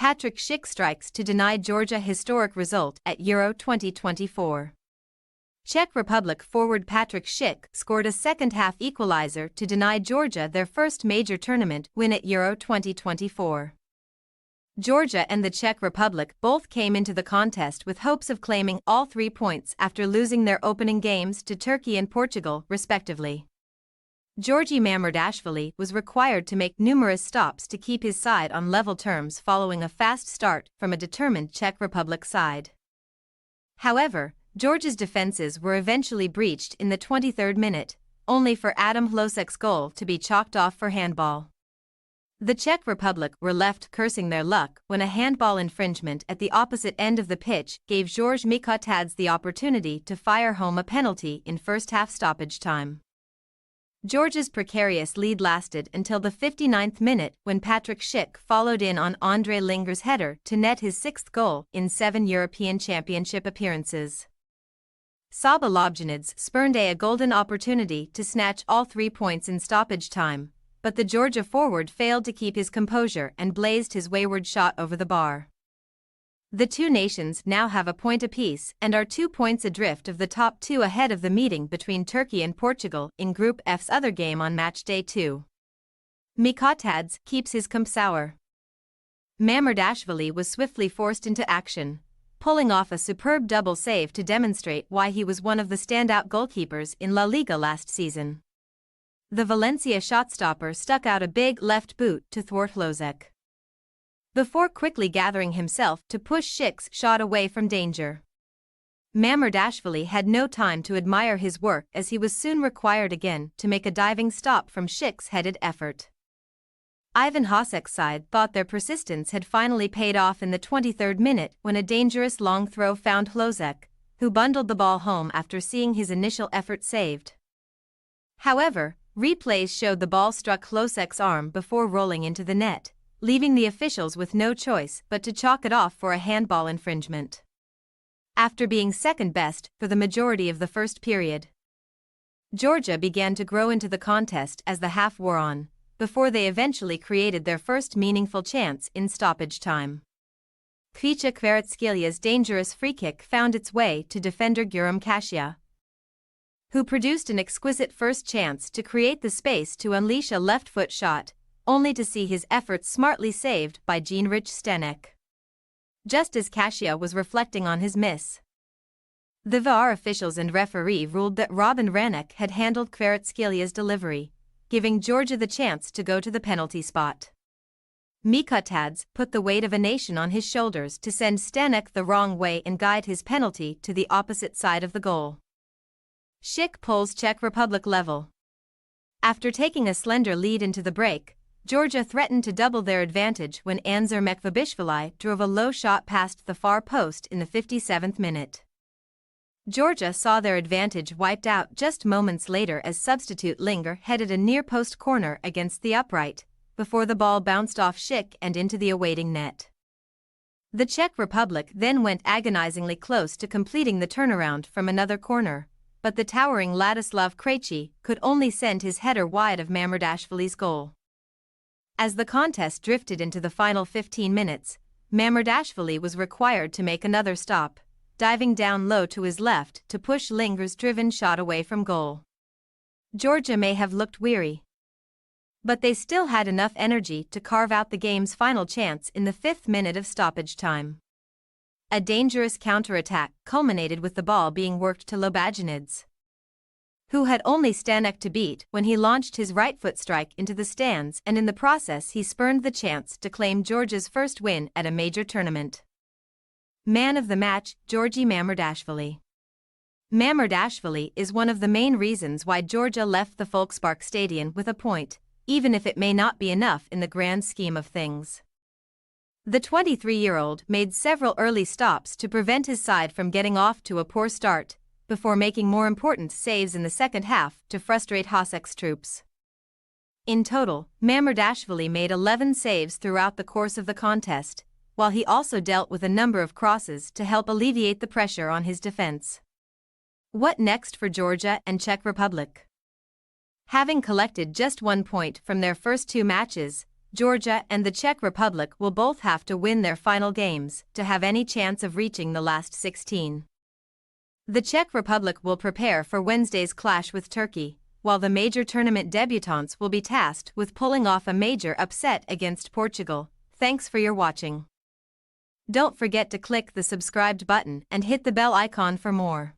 Patrik Schick strikes to deny Georgia historic result at Euro 2024. Czech Republic forward Patrik Schick scored a second-half equalizer to deny Georgia their first major tournament win at Euro 2024. Georgia and the Czech Republic both came into the contest with hopes of claiming all 3 points after losing their opening games to Turkey and Portugal, respectively. Georgi Mamardashvili was required to make numerous stops to keep his side on level terms following a fast start from a determined Czech Republic side. However, Georgia's defenses were eventually breached in the 23rd minute, only for Adam Hlosek's goal to be chalked off for handball. The Czech Republic were left cursing their luck when a handball infringement at the opposite end of the pitch gave George Mikotadze the opportunity to fire home a penalty in first-half stoppage time. Georgia's precarious lead lasted until the 59th minute when Patrik Schick followed in on Andrei Linger's header to net his 6th goal in 7 European Championship appearances. Saba Lobjanidze spurned a golden opportunity to snatch all 3 points in stoppage time, but the Georgia forward failed to keep his composure and blazed his wayward shot over the bar. The two nations now have a point apiece and are 2 points adrift of the top 2 ahead of the meeting between Turkey and Portugal in Group F's other game on match day 2. Mikotadze keeps his composure. Mamardashvili was swiftly forced into action, pulling off a superb double save to demonstrate why he was one of the standout goalkeepers in La Liga last season. The Valencia shotstopper stuck out a big left boot to thwart Hlozek, before quickly gathering himself to push Schick's shot away from danger. Mamardashvili had no time to admire his work as he was soon required again to make a diving stop from Schick's headed effort. Ivan Hlozek's side thought their persistence had finally paid off in the 23rd minute when a dangerous long throw found Hlozek, who bundled the ball home after seeing his initial effort saved. However, replays showed the ball struck Hlozek's arm before rolling into the net, leaving the officials with no choice but to chalk it off for a handball infringement. After being second best for the majority of the first period, Georgia began to grow into the contest as the half wore on, before they eventually created their first meaningful chance in stoppage time. Kvicha Kvaratskhelia dangerous free kick found its way to defender Guram Kasia, who produced an exquisite first chance to create the space to unleash a left-foot shot, only to see his efforts smartly saved by Jędrzej Stenek, just as Kasia was reflecting on his miss. The VAR officials and referee ruled that Robin Hranek had handled Kvaratskhelia delivery, giving Georgia the chance to go to the penalty spot. Mikotadze put the weight of a nation on his shoulders to send Stenek the wrong way and guide his penalty to the opposite side of the goal. Schick pulls Czech Republic level. After taking a slender lead into the break, Georgia threatened to double their advantage when Anzur Mekvabishvili drove a low shot past the far post in the 57th minute. Georgia saw their advantage wiped out just moments later as substitute Linger headed a near-post corner against the upright, before the ball bounced off Schick and into the awaiting net. The Czech Republic then went agonizingly close to completing the turnaround from another corner, but the towering Ladislav Krejci could only send his header wide of Mamardashvili's goal. As the contest drifted into the final 15 minutes, Mamardashvili was required to make another stop, diving down low to his left to push Linger's driven shot away from goal. Georgia may have looked weary, but they still had enough energy to carve out the game's final chance in the 5th minute of stoppage time. A dangerous counterattack culminated with the ball being worked to Lobjanidze, who had only Stenek to beat when he launched his right foot strike into the stands, and in the process he spurned the chance to claim Georgia's first win at a major tournament. Man of the match, Georgi Mamardashvili. Mamardashvili is one of the main reasons why Georgia left the Volkspark Stadion with a point, even if it may not be enough in the grand scheme of things. The 23-year-old made several early stops to prevent his side from getting off to a poor start, before making more important saves in the second half to frustrate Hlozek's troops. In total, Mamardashvili made 11 saves throughout the course of the contest, while he also dealt with a number of crosses to help alleviate the pressure on his defense. What next for Georgia and Czech Republic? Having collected just 1 point from their first 2 matches, Georgia and the Czech Republic will both have to win their final games to have any chance of reaching the last 16. The Czech Republic will prepare for Wednesday's clash with Turkey, while the major tournament debutants will be tasked with pulling off a major upset against Portugal. Thanks for your watching. Don't forget to click the subscribed button and hit the bell icon for more.